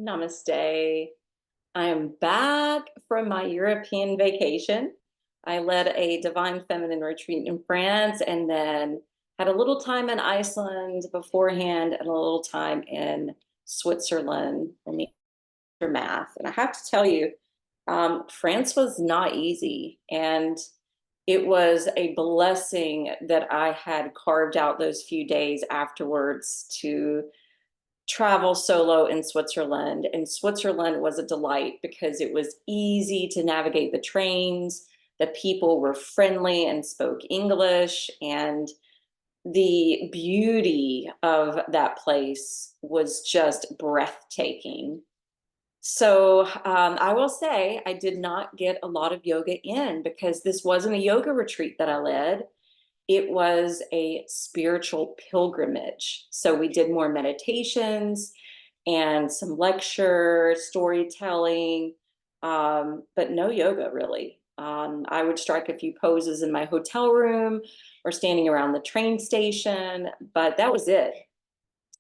Namaste. I am back from my European vacation. I led a divine feminine retreat in France and then had a little time in Iceland beforehand and a little time in Switzerland in the aftermath. And I have to tell you, France was not easy. And it was a blessing that I had carved out those few days afterwards to travel solo in Switzerland. And Switzerland was a delight because it was easy to navigate the trains. The people were friendly and spoke English. And the beauty of that place was just breathtaking. So I will say I did not get a lot of yoga in because this wasn't a yoga retreat that I led. It was a spiritual pilgrimage. So we did more meditations and some lecture, storytelling, but no yoga really. I would strike a few poses in my hotel room or standing around the train station, but that was it.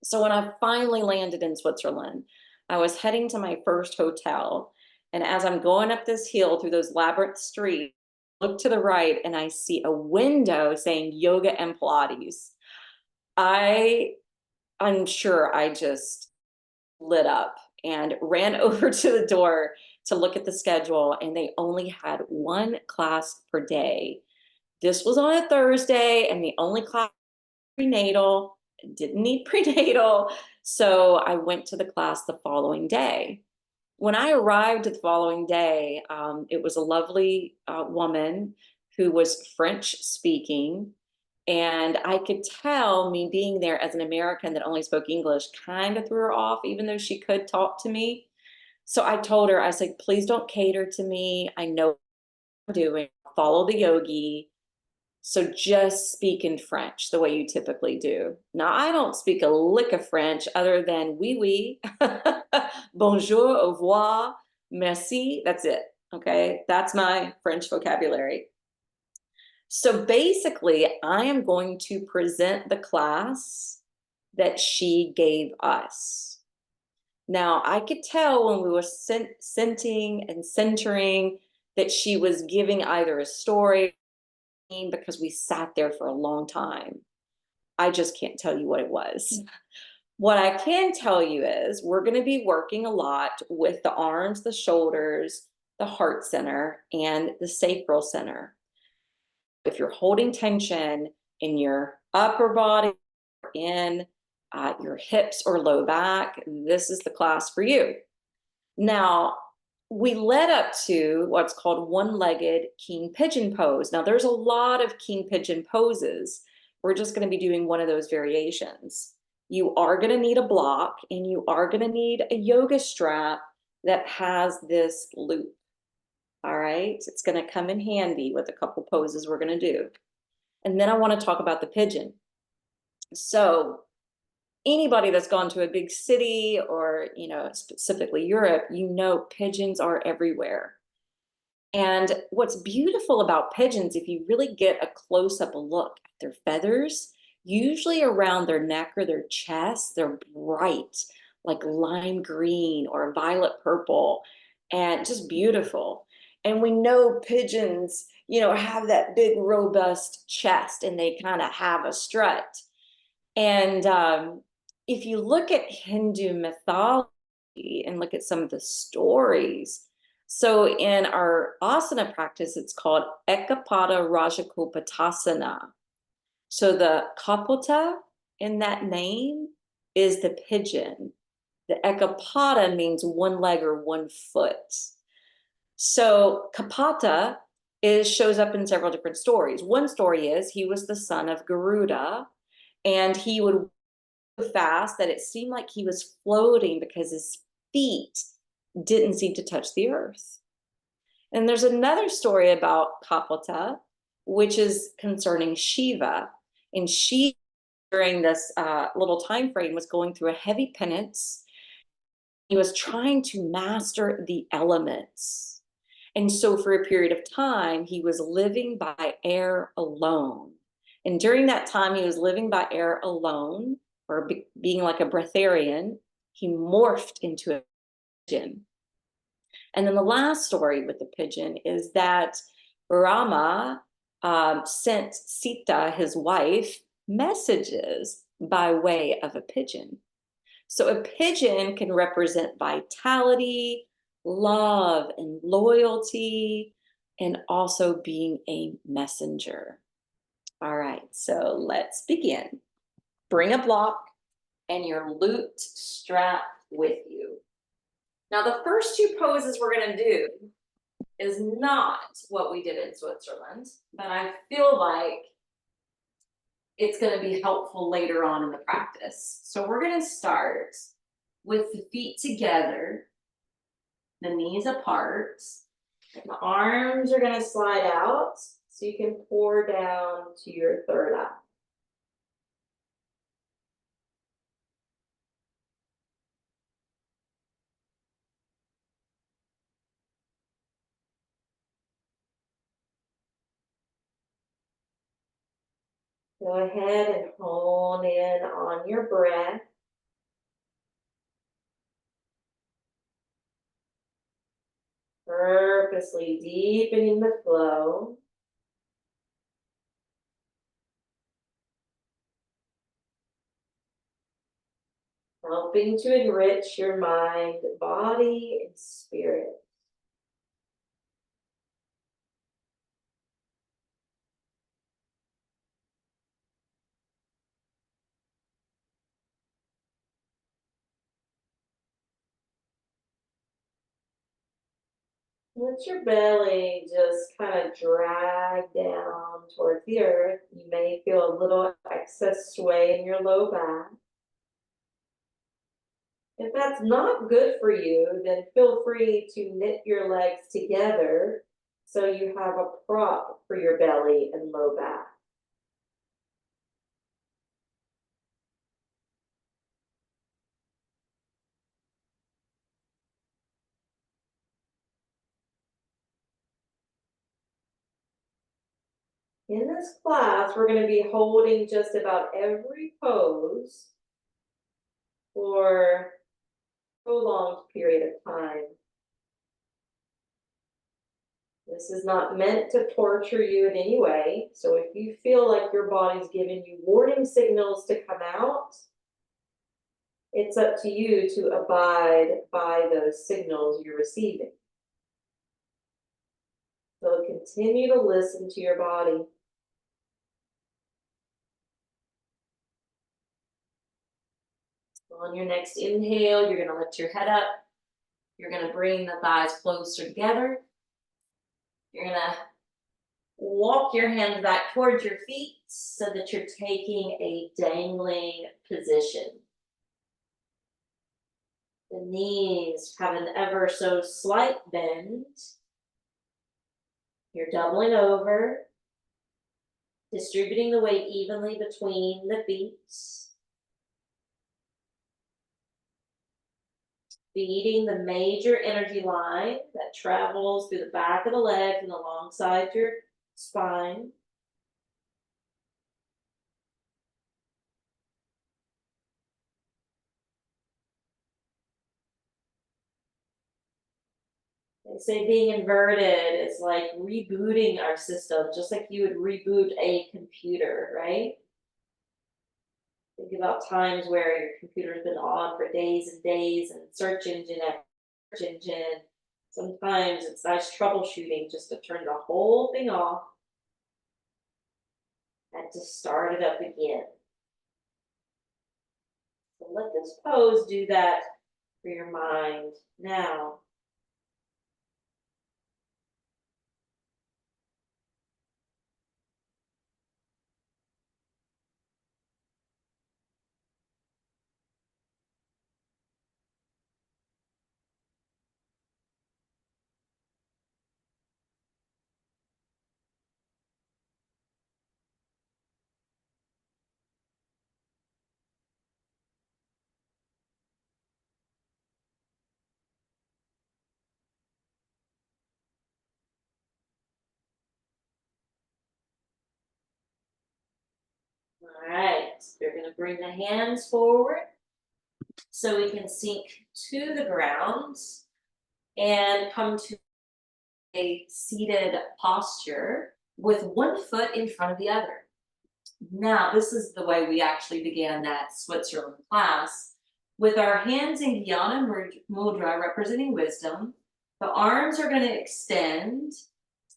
So when I finally landed in Switzerland, I was heading to my first hotel. And as I'm going up this hill through those labyrinth streets, I look to the right and I see a window saying yoga and Pilates. I I'm sure I just lit up and ran over to the door to look at the schedule, and they only had one class per day. This was on a Thursday, and the only class prenatal, didn't need prenatal. So I went to the class the following day. When I arrived the following day, it was a lovely woman who was French speaking. And I could tell, me being there as an American that only spoke English kind of threw her off, even though she could talk to me. So I told her, I said, please don't cater to me. I know what I'm doing. Follow the yogi. So just speak in French the way you typically do. Now, I don't speak a lick of French other than oui, oui, bonjour, au revoir, merci. That's it. Okay. That's my French vocabulary. So basically, I am going to present the class that she gave us. Now, I could tell when we were centering and centering that she was giving either a story because we sat there for a long time. I just can't tell you what it was. What I can tell you is we're going to be working a lot with the arms, the shoulders, the heart center, and the sacral center. If you're holding tension in your upper body, in your hips or low back, this is the class for you. Now, we led up to what's called one-legged king pigeon pose. Now, there's a lot of king pigeon poses. We're just going to be doing one of those variations. You are going to need a block, and you are going to need a yoga strap that has this loop. All right, it's going to come in handy with a couple poses we're going to do. And then I want to talk about the pigeon. So anybody that's gone to a big city or, specifically Europe, pigeons are everywhere. And what's beautiful about pigeons, if you really get a close-up look at their feathers, usually around their neck or their chest, they're bright, like lime green or violet purple, and just beautiful. And we know pigeons, have that big, robust chest, and they kind of have a strut. And if you look at Hindu mythology and look at some of the stories, so in our asana practice, it's called Ekapada Rajakopatasana. So the kapota in that name is the pigeon. The Ekapada means one leg or one foot. So Kapata shows up in several different stories. One story is he was the son of Garuda, and he would fast that it seemed like he was floating because his feet didn't seem to touch the earth. And there's another story about Kapota, which is concerning Shiva. And Shiva, during this little time frame, was going through a heavy penance. He was trying to master the elements. And so for a period of time, he was living by air alone. And during that time, he was living by air alone, or being like a breatharian. He morphed into a pigeon. And then the last story with the pigeon is that Rama sent Sita, his wife, messages by way of a pigeon. So a pigeon can represent vitality, love, and loyalty, and also being a messenger. All right, so let's begin. Bring a block and your lute strap with you. Now, the first two poses we're going to do is not what we did in Switzerland, but I feel like it's going to be helpful later on in the practice. So we're going to start with the feet together, the knees apart, and the arms are going to slide out so you can pour down to your third eye. Go ahead and hone in on your breath. Purposely deepening the flow. Helping to enrich your mind, body, and spirit. Let your belly just kind of drag down towards the earth. You may feel a little excess sway in your low back. If that's not good for you, then feel free to knit your legs together so you have a prop for your belly and low back. In this class, we're going to be holding just about every pose for a prolonged period of time. This is not meant to torture you in any way. So if you feel like your body's giving you warning signals to come out, it's up to you to abide by those signals you're receiving. So continue to listen to your body. On your next inhale, you're going to lift your head up. You're going to bring the thighs closer together. You're going to walk your hands back towards your feet so that you're taking a dangling position. The knees have an ever so slight bend. You're doubling over, distributing the weight evenly between the feet. Feeding the major energy line that travels through the back of the legs and alongside your spine. They say being inverted is like rebooting our system, just like you would reboot a computer, right? Think about times where your computer's been on for days and days and search engine after search engine. Sometimes it's nice troubleshooting just to turn the whole thing off and to start it up again. So let this pose do that for your mind now. All right, you're going to bring the hands forward. So we can sink to the ground and come to a seated posture with one foot in front of the other. Now, this is the way we actually began that Switzerland class. With our hands in Jnana Mudra representing wisdom, the arms are going to extend,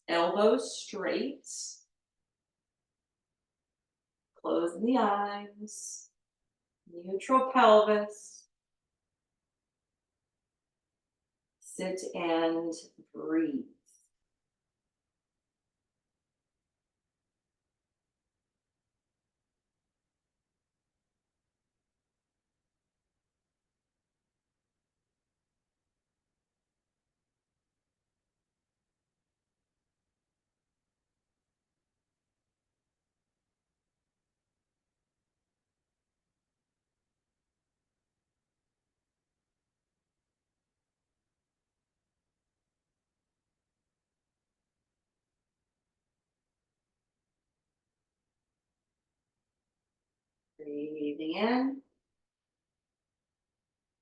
elbows straight, closing the eyes, neutral pelvis, sit and breathe. Breathing in.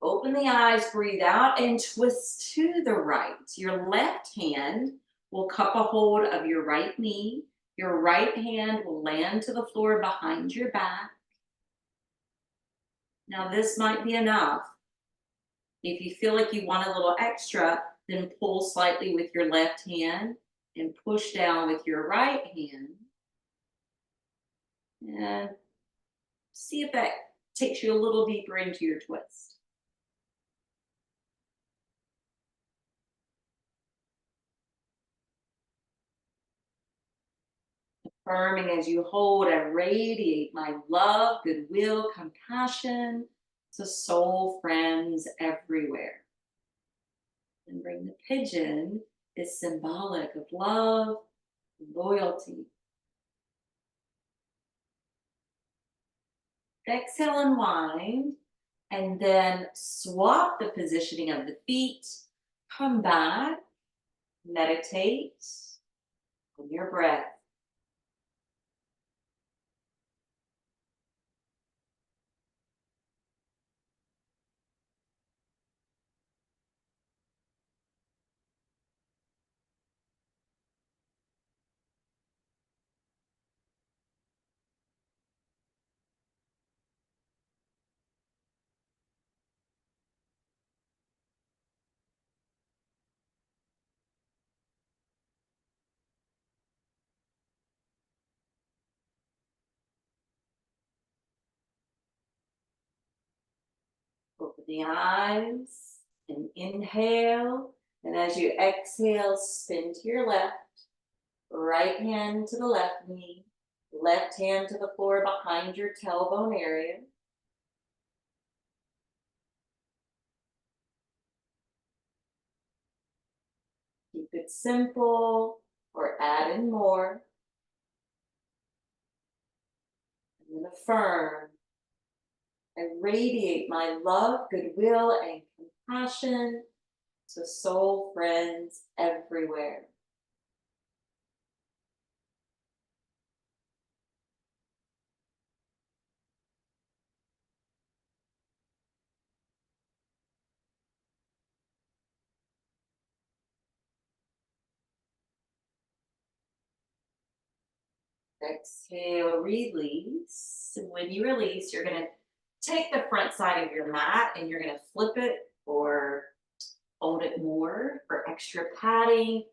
Open the eyes, breathe out, and twist to the right. Your left hand will cup a hold of your right knee. Your right hand will land to the floor behind your back. Now, this might be enough. If you feel like you want a little extra, then pull slightly with your left hand and push down with your right hand. And see if that takes you a little deeper into your twist. Affirming as you hold and radiate my love, goodwill, compassion to soul friends everywhere. And bring the pigeon is symbolic of love, loyalty. Exhale, unwind, and then swap the positioning of the feet. Come back, meditate on your breath. Open the eyes and inhale. And as you exhale, spin to your left. Right hand to the left knee. Left hand to the floor behind your tailbone area. Keep it simple or add in more. And then affirm. I radiate my love, goodwill, and compassion to soul friends everywhere. Exhale, release. And when you release, you're going to take the front side of your mat and you're going to flip it or fold it more for extra padding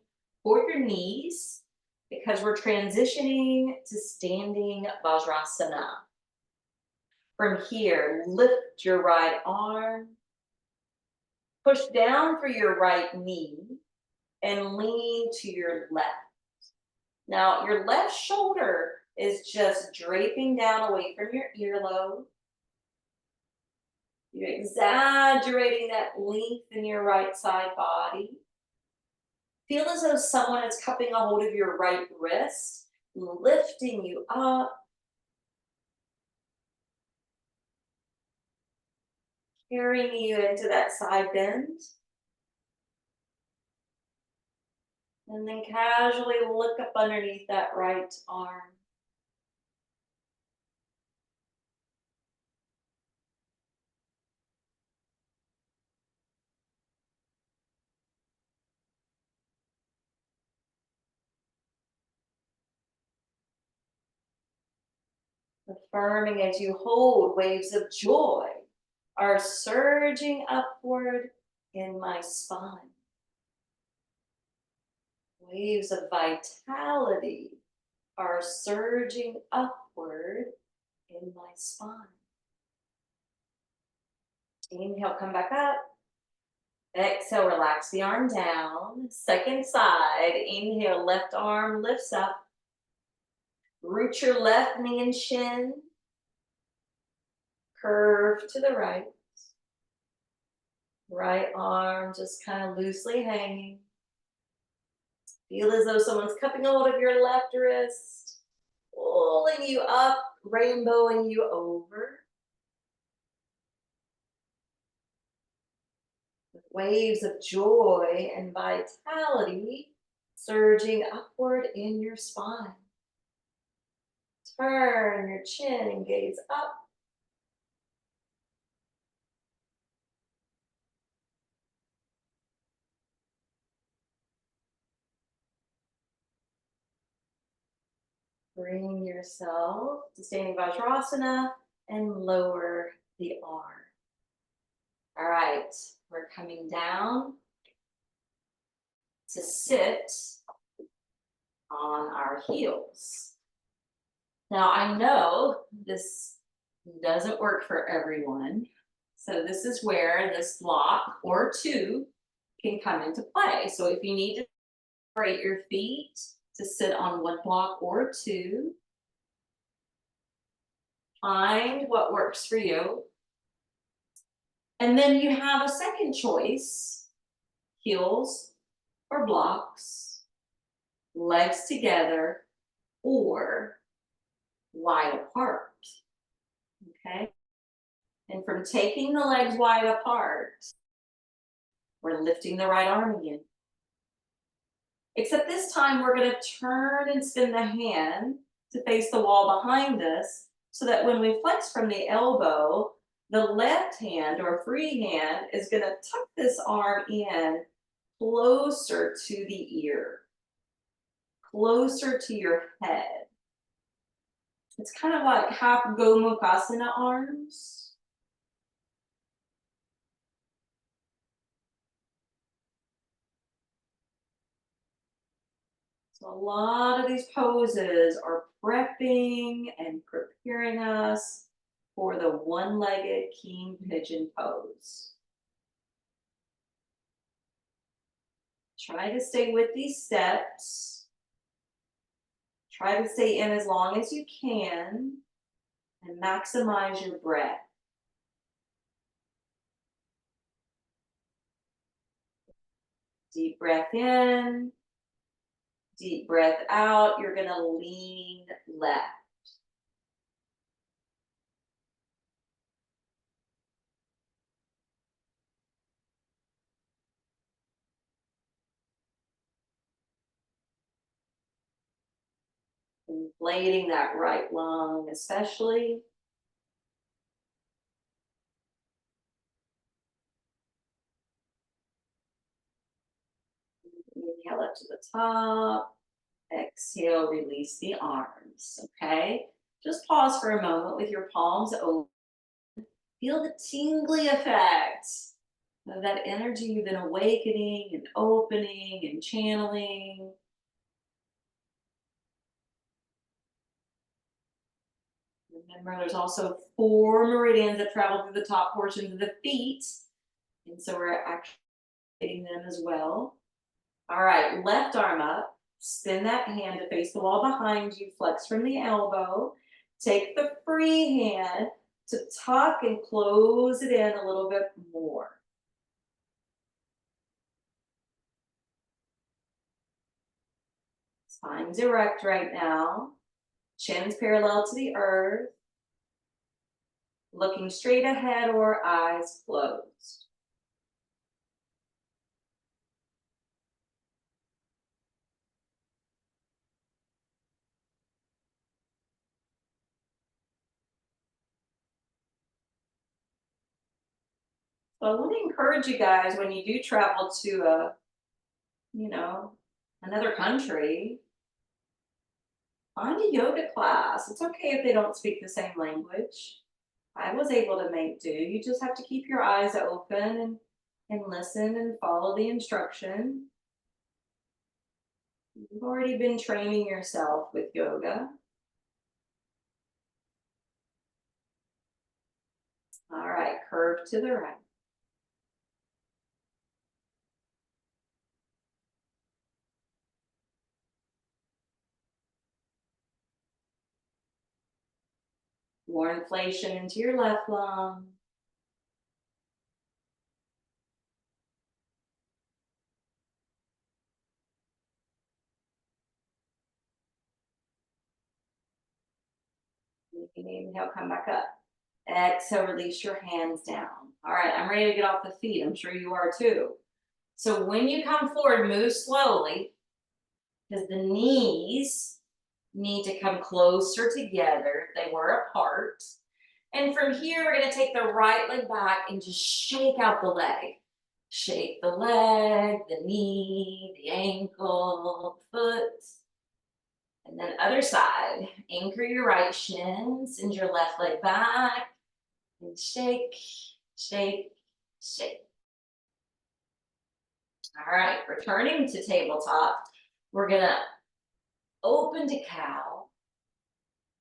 for your knees because we're transitioning to standing Vajrasana. From here, lift your right arm, push down through your right knee, and lean to your left. Now, your left shoulder is just draping down away from your earlobe. You're exaggerating that length in your right side body. Feel as though someone is cupping a hold of your right wrist, lifting you up, carrying you into that side bend. And then casually look up underneath that right arm. Affirming as you hold, waves of joy are surging upward in my spine. Waves of vitality are surging upward in my spine. Inhale, come back up. Exhale, relax the arm down. Second side, inhale, left arm lifts up. Root your left knee and shin. Curve to the right. Right arm just kind of loosely hanging. Feel as though someone's cupping hold of your left wrist, pulling you up, rainbowing you over. With waves of joy and vitality surging upward in your spine. Turn your chin and gaze up. Bring yourself to standing Vajrasana and lower the arm. All right, we're coming down to sit on our heels. Now, I know this doesn't work for everyone. So this is where this block or two can come into play. So if you need to separate your feet to sit on one block or two, find what works for you. And then you have a second choice, heels or blocks, legs together or wide apart. Okay? And from taking the legs wide apart, we're lifting the right arm again. Except this time we're going to turn and spin the hand to face the wall behind us so that when we flex from the elbow, the left hand or free hand is going to tuck this arm in closer to the ear, closer to your head. It's kind of like half Gomukhasana arms. So a lot of these poses are prepping and preparing us for the one-legged king pigeon pose. Try to stay with these steps. Try to stay in as long as you can and maximize your breath. Deep breath in, deep breath out. You're going to lean left. Inflating that right lung, especially. Inhale up to the top. Exhale, release the arms, okay? Just pause for a moment with your palms open. Feel the tingly effect of that energy you've been awakening and opening and channeling. Remember, there's also 4 meridians that travel through the top portions of the feet. And so we're activating them as well. All right, left arm up. Spin that hand to face the wall behind you. Flex from the elbow. Take the free hand to tuck and close it in a little bit more. Spine's erect right now. Chin's parallel to the earth. Looking straight ahead or eyes closed. So I want to encourage you guys when you do travel to another country, Find a yoga class. It's okay if they don't speak the same language. I was able to make do. You just have to keep your eyes open and listen and follow the instruction. You've already been training yourself with yoga. All right, curve to the right. More inflation into your left lung. You can inhale, come back up. Exhale, release your hands down. All right, I'm ready to get off the feet. I'm sure you are too. So when you come forward, move slowly because the knees need to come closer together. They were apart. And from here, we're going to take the right leg back and just shake out the leg. Shake the leg, the knee, the ankle, foot. And then other side. Anchor your right shin, send your left leg back, and shake, shake, shake. All right, returning to tabletop, we're gonna open to cow,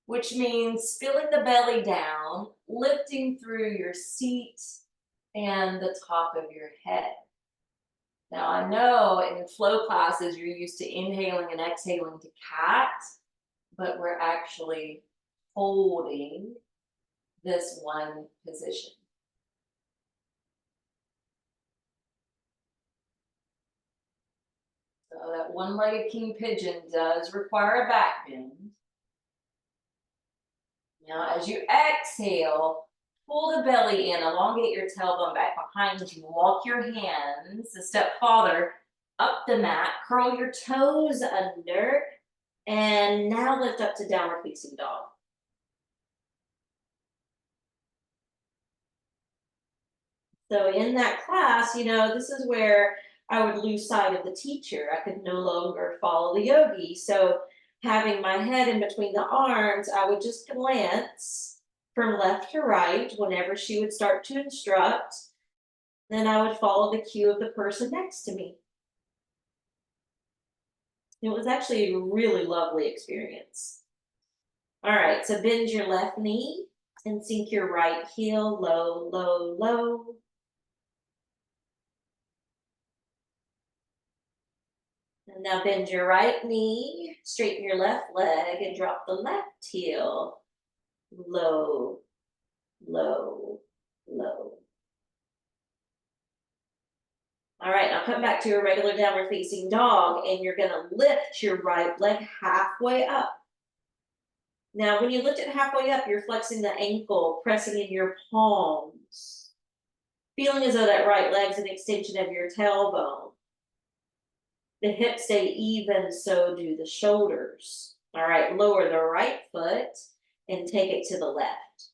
which means feeling the belly down, lifting through your seat and the top of your head. Now, I know in flow classes, you're used to inhaling and exhaling to cat, but we're actually holding this one position. So that one-legged king pigeon does require a back bend. Now, as you exhale, pull the belly in, elongate your tailbone back behind you, walk your hands a step farther up the mat, curl your toes under, and now lift up to downward facing dog. So in that class, this is where I would lose sight of the teacher. I could no longer follow the yogi. So having my head in between the arms, I would just glance from left to right whenever she would start to instruct. Then I would follow the cue of the person next to me. It was actually a really lovely experience. All right, so bend your left knee and sink your right heel low, low, low. And now bend your right knee, straighten your left leg, and drop the left heel low, low, low. All right, now come back to your regular downward facing dog, and you're gonna lift your right leg halfway up. Now, when you lift it halfway up, you're flexing the ankle, pressing in your palms, feeling as though that right leg's an extension of your tailbone. The hips stay even, so do the shoulders. All right, lower the right foot and take it to the left.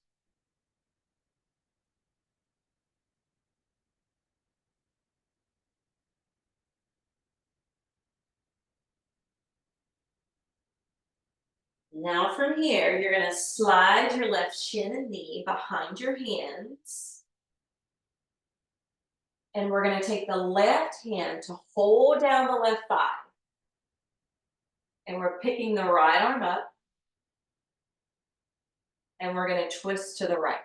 Now from here, you're going to slide your left shin and knee behind your hands. And we're going to take the left hand to hold down the left thigh. And we're picking the right arm up. And we're going to twist to the right,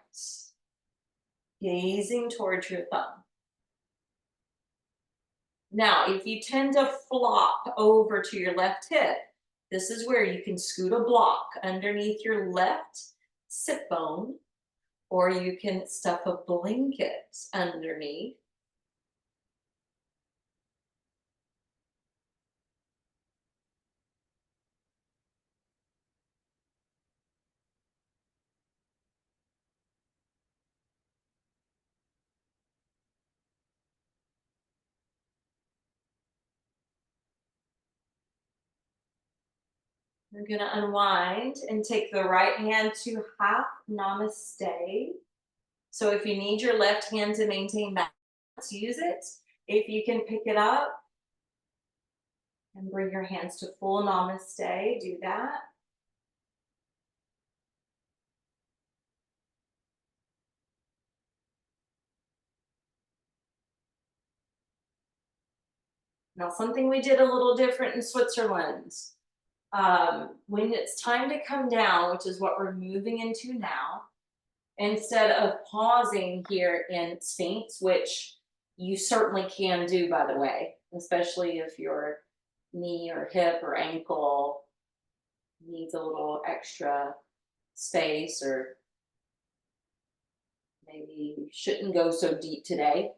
gazing towards your thumb. Now, if you tend to flop over to your left hip, this is where you can scoot a block underneath your left sit bone, or you can stuff a blanket underneath. You're gonna unwind and take the right hand to half namaste. So if you need your left hand to maintain balance, use it. If you can pick it up and bring your hands to full namaste, do that. Now, something we did a little different in Switzerland. When it's time to come down, which is what we're moving into now, instead of pausing here in Sphinx, which you certainly can do, by the way, especially if your knee or hip or ankle needs a little extra space, or maybe you shouldn't go so deep today.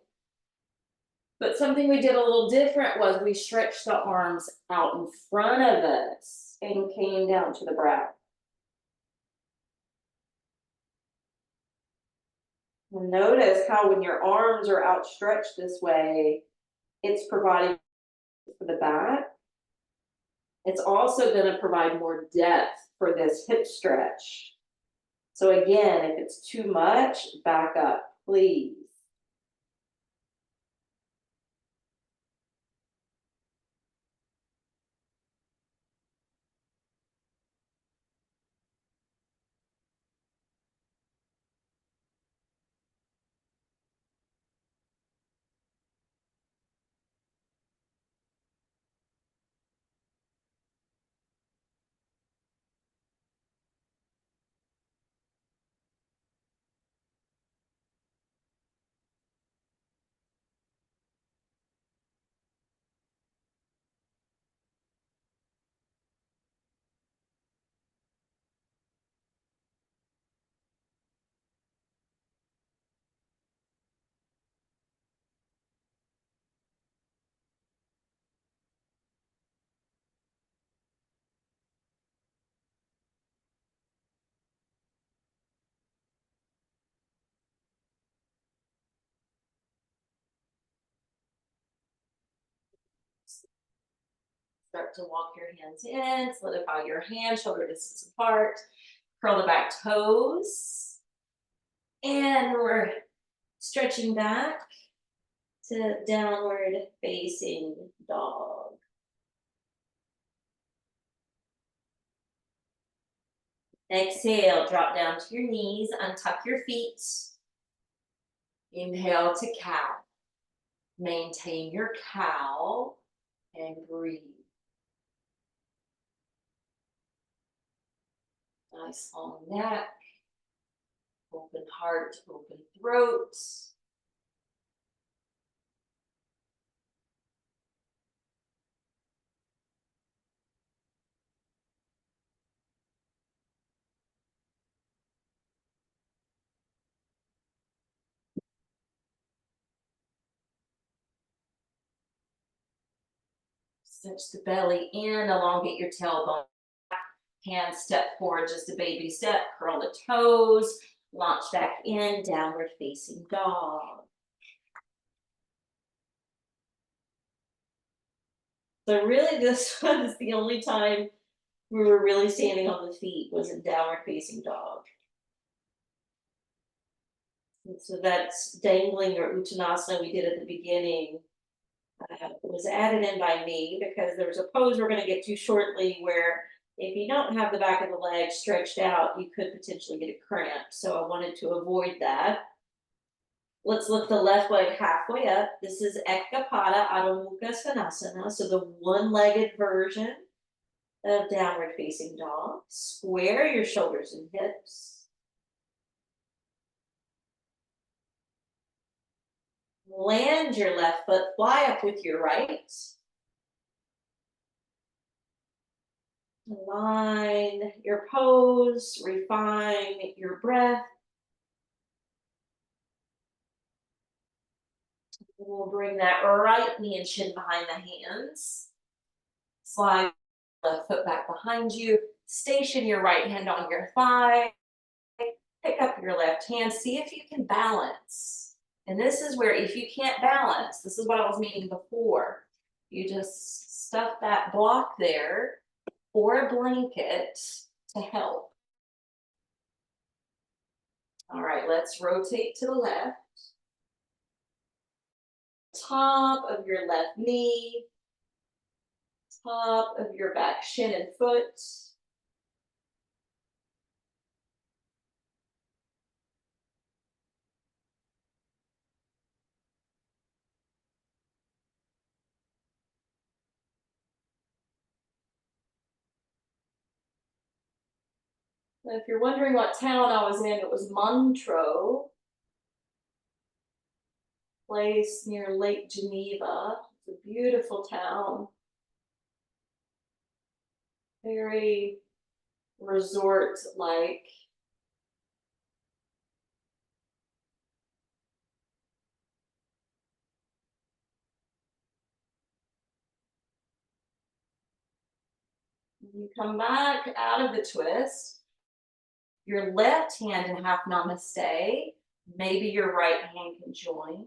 But something we did a little different was we stretched the arms out in front of us and came down to the brow. And notice how when your arms are outstretched this way, it's providing for the back. It's also going to provide more depth for this hip stretch. So again, if it's too much, back up, please. Start to walk your hands in, solidify your hands, shoulder distance apart, curl the back toes. And we're stretching back to downward facing dog. Exhale, drop down to your knees, untuck your feet. Inhale to cow. Maintain your cow and breathe. Nice long neck, open heart, open throat. Cinch the belly in, elongate your tailbone. Hands step forward, just a baby step, curl the toes, launch back in, downward facing dog. So really this was the only time we were really standing on the feet, was in downward facing dog. And so that's dangling or uttanasana we did at the beginning. Was added in by me because there's a pose we're going to get to shortly where if you don't have the back of the leg stretched out, you could potentially get a cramp. So I wanted to avoid that. Let's lift the left leg halfway up. This is Ekapada Adho Mukha Svanasana, so the one-legged version of downward facing dog. Square your shoulders and hips. Land your left foot, fly up with your right. Align your pose, refine your breath. We'll bring that right knee and shin behind the hands. Slide left foot back behind you. Station your right hand on your thigh. Pick up your left hand. See if you can balance. And this is where, if you can't balance, this is what I was meaning before. You just stuff that block there or a blanket to help. All right, let's rotate to the left. Top of your left knee, top of your back shin and foot. If you're wondering what town I was in, it was Montreux, place near Lake Geneva. It's a beautiful town, very resort-like. You come back out of the twist, your left hand in half namaste, maybe your right hand can join.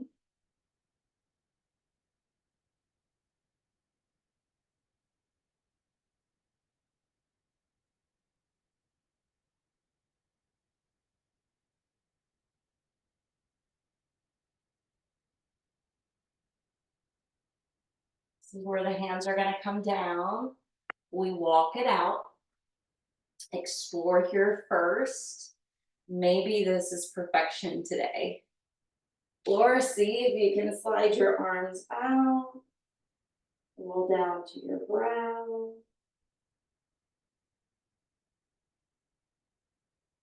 This is where the hands are going to come down. We walk it out. Explore here first. Maybe this is perfection today. Or see if you can slide your arms out, roll down to your brow.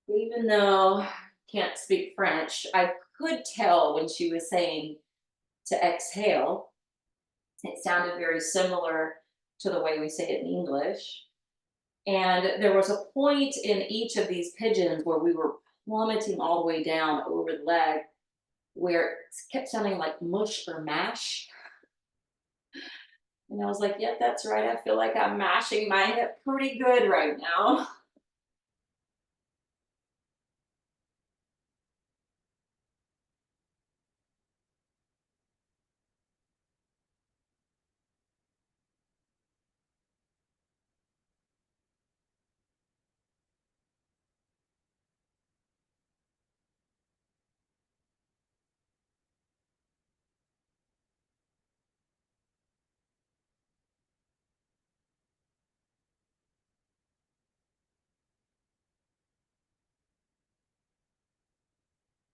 Even though I can't speak French, I could tell when she was saying to exhale. It sounded very similar to the way we say it in English. And there was a point in each of these pigeons where we were plummeting all the way down over the leg, where it kept sounding like mush or mash. And I was like, yep, that's right. I feel like I'm mashing my hip pretty good right now.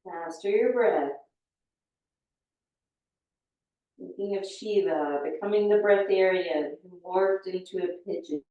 Master your breath. Thinking of Shiva, becoming the breatharian who morphed into a pigeon.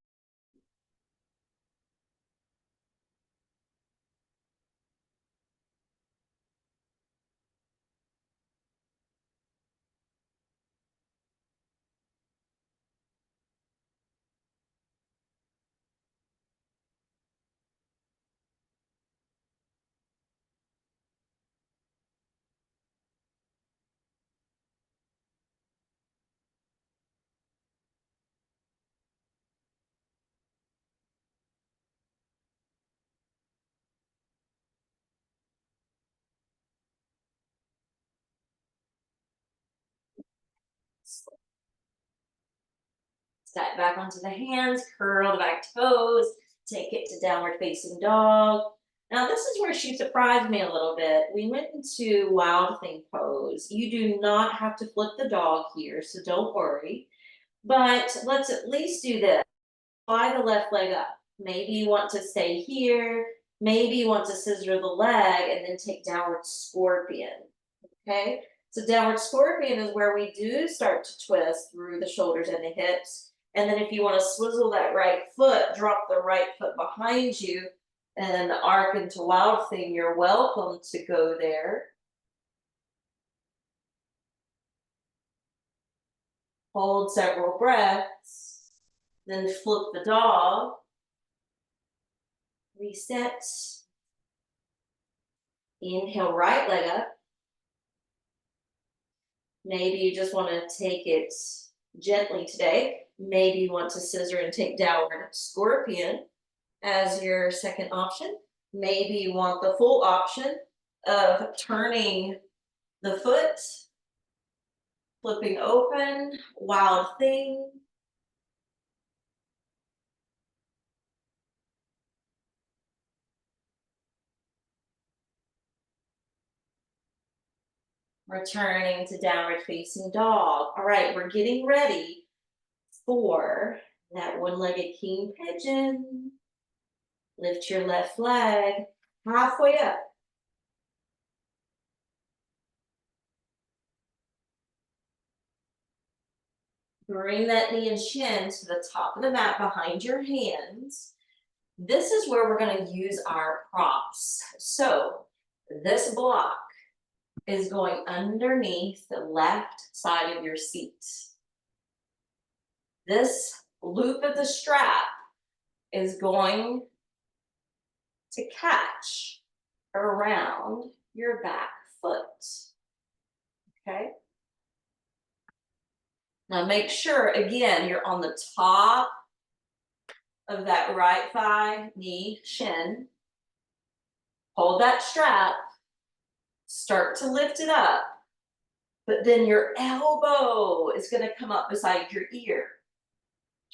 Step back onto the hands, curl the back toes, take it to downward facing dog. Now, this is where she surprised me a little bit. We went into wild thing pose. You do not have to flip the dog here, so don't worry. But let's at least do this. Fly the left leg up. Maybe you want to stay here. Maybe you want to scissor the leg and then take downward scorpion. Okay? So downward scorpion is where we do start to twist through the shoulders and the hips. And then if you want to swizzle that right foot, drop the right foot behind you and arc into wild thing, you're welcome to go there. Hold several breaths, then flip the dog, reset, inhale right leg up. Maybe you just want to take it gently today. Maybe you want to scissor and take downward scorpion as your second option. Maybe you want the full option of turning the foot, flipping open, wild thing. Returning to downward facing dog. All right, we're getting ready for that one-legged king pigeon. Lift your left leg halfway up. Bring that knee and shin to the top of the mat behind your hands. This is where we're going to use our props. So this block is going underneath the left side of your seat. This loop of the strap is going to catch around your back foot. Okay. Now make sure, again, you're on the top of that right thigh, knee, shin. Hold that strap, start to lift it up, but then your elbow is going to come up beside your ear.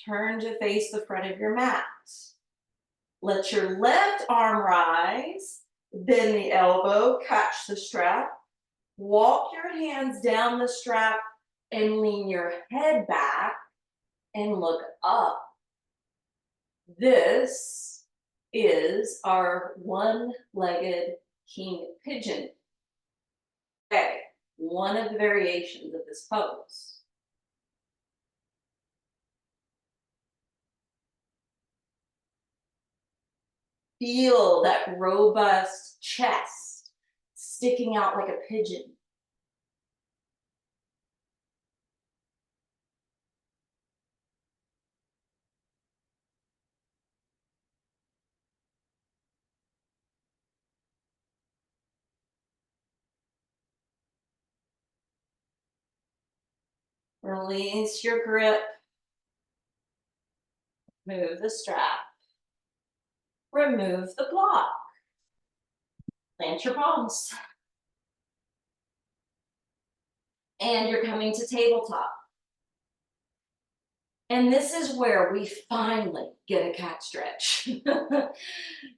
Turn to face the front of your mat. Let your left arm rise, bend the elbow, catch the strap, walk your hands down the strap and lean your head back and look up. This is our one-legged king pigeon. Okay, one of the variations of this pose. Feel that robust chest sticking out like a pigeon. Release your grip. Move the strap. Remove the block. Plant your palms. And you're coming to tabletop. And this is where we finally get a cat stretch.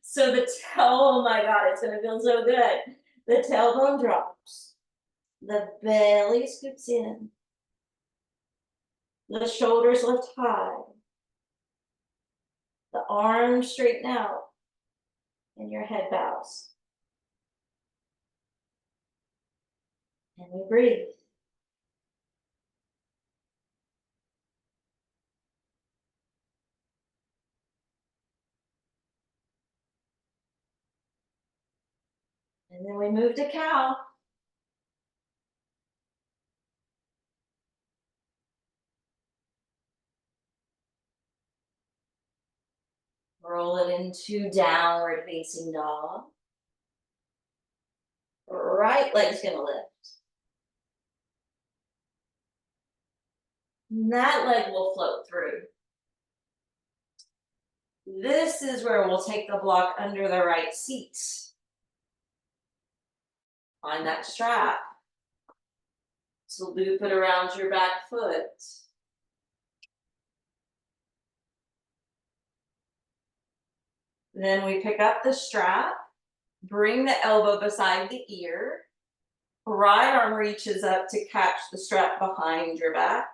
So oh my God, it's gonna feel so good. The tailbone drops. The belly scoops in. The shoulders lift high. The arms straighten out. And your head bows. And we breathe. And then we move to cow. Roll it into downward facing dog. Right leg's gonna lift. And that leg will float through. This is where we'll take the block under the right seat. Find that strap. So loop it around your back foot. Then we pick up the strap, bring the elbow beside the ear. Right arm reaches up to catch the strap behind your back.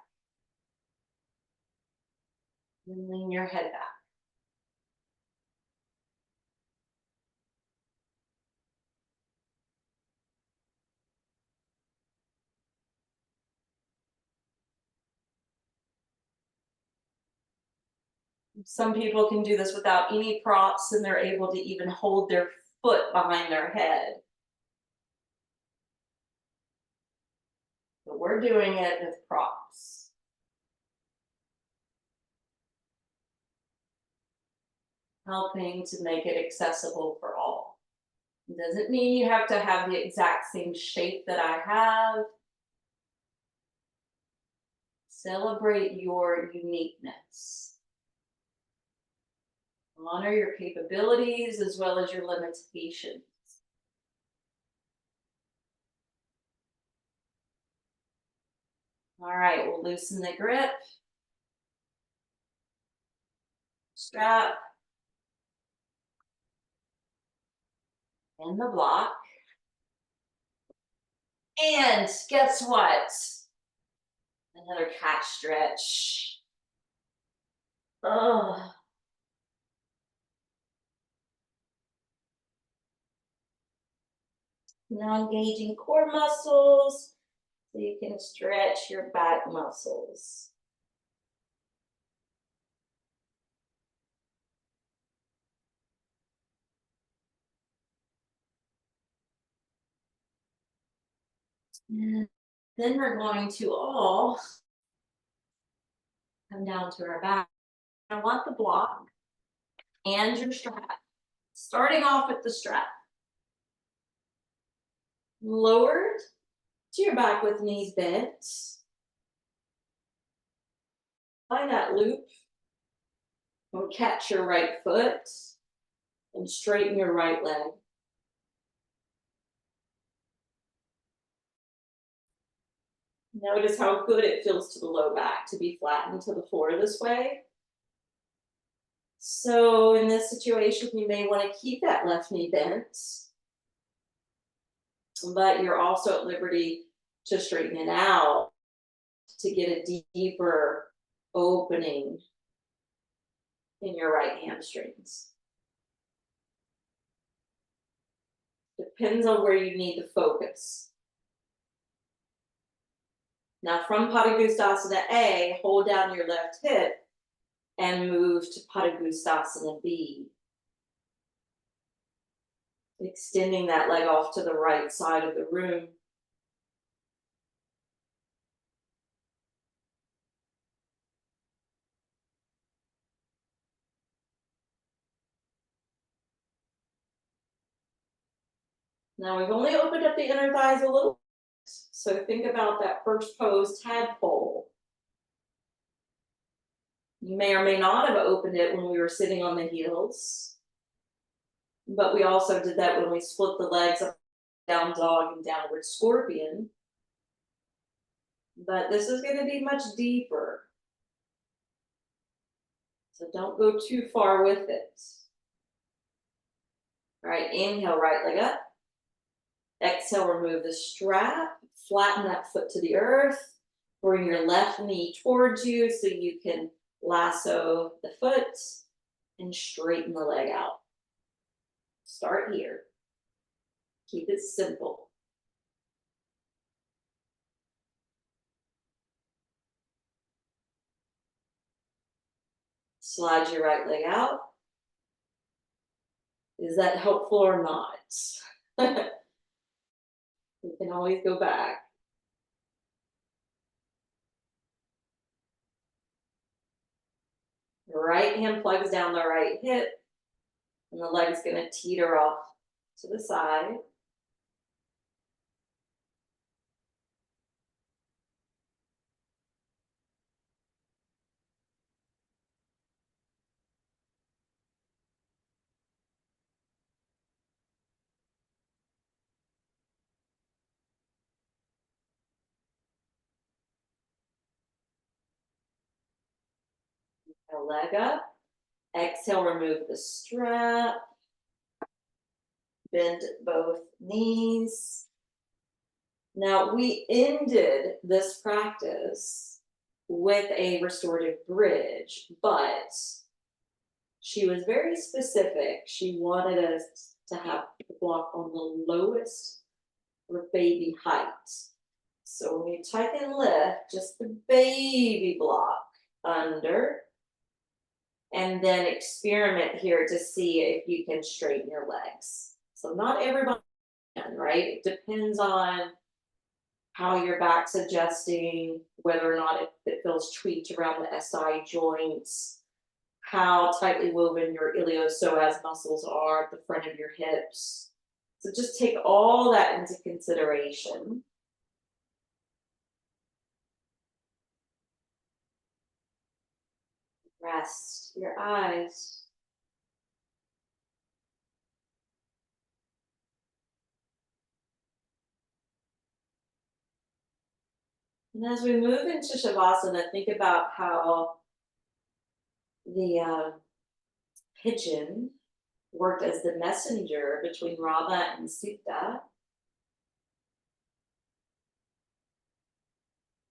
And lean your head back. Some people can do this without any props and they're able to even hold their foot behind their head. But we're doing it with props. Helping to make it accessible for all. It doesn't mean you have to have the exact same shape that I have. Celebrate your uniqueness. Honor your capabilities as well as your limitations. All right, we'll loosen the grip. Strap. And the block. And guess what? Another cat stretch. Oh. Now engaging core muscles so you can stretch your back muscles. And then we're going to all come down to our back. I want the block and your strap. Starting off with the strap. Lowered to your back with knees bent. Find that loop. And catch your right foot and straighten your right leg. Notice how good it feels to the low back to be flattened to the floor this way. So in this situation, you may want to keep that left knee bent, but you're also at liberty to straighten it out to get a deeper opening in your right hamstrings. Depends on where you need to focus. Now from Padangusthasana A, hold down your left hip and move to Padangusthasana B. Extending that leg off to the right side of the room. Now we've only opened up the inner thighs a little, so think about that first pose, tadpole. You may or may not have opened it when we were sitting on the heels, but we also did that when we split the legs up, down dog and downward scorpion. But this is going to be much deeper, so don't go too far with it. All right, inhale, right leg up. Exhale, remove the strap, flatten that foot to the earth, bring your left knee towards you so you can lasso the foot and straighten the leg out. Start here. Keep it simple. Slide your right leg out. Is that helpful or not? You can always go back. The right hand plugs down the right hip, and the leg's going to teeter off to the side. A leg up. Exhale, remove the strap. Bend both knees. Now, we ended this practice with a restorative bridge, but she was very specific. She wanted us to have the block on the lowest for baby height. So when you type in lift, just the baby block under, and then experiment here to see if you can straighten your legs. So not everybody can, right? It depends on how your back's adjusting, whether or not it feels tweaked around the SI joints, how tightly woven your iliopsoas muscles are at the front of your hips. So just take all that into consideration. Rest your eyes. And as we move into Shavasana, think about how the pigeon worked as the messenger between Rama and Sita.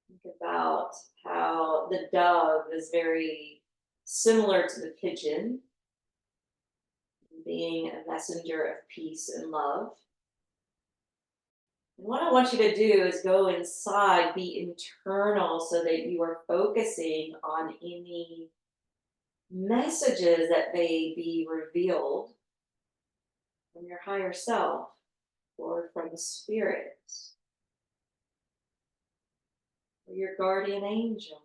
Think about how the dove is very similar to the pigeon, being a messenger of peace and love. And what I want you to do is go inside, be internal, so that you are focusing on any messages that may be revealed from your higher self or from the spirit. your guardian angel.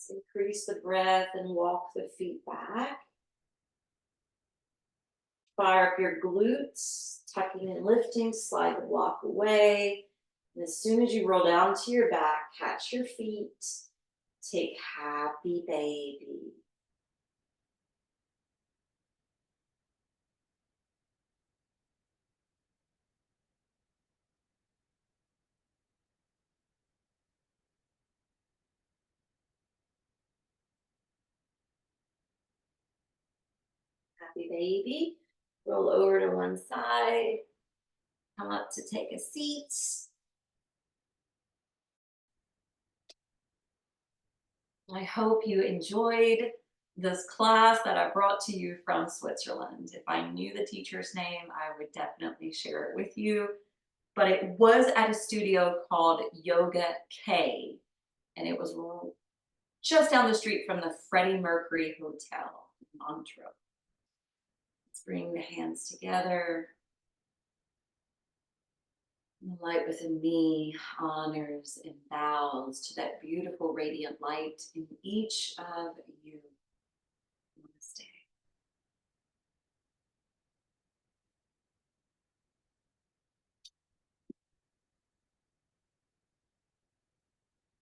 Let's increase the breath and walk the feet back. Fire up your glutes, tucking and lifting, slide the block away. And as soon as you roll down to your back, catch your feet, take happy baby. Happy baby. Roll over to one side, come up to take a seat. I hope you enjoyed this class that I brought to you from Switzerland. If I knew the teacher's name, I would definitely share it with you. But it was at a studio called Yoga K, and it was just down the street from the Freddie Mercury Hotel in Montreux. Let's bring the hands together. The light within me honors and bows to that beautiful radiant light in each of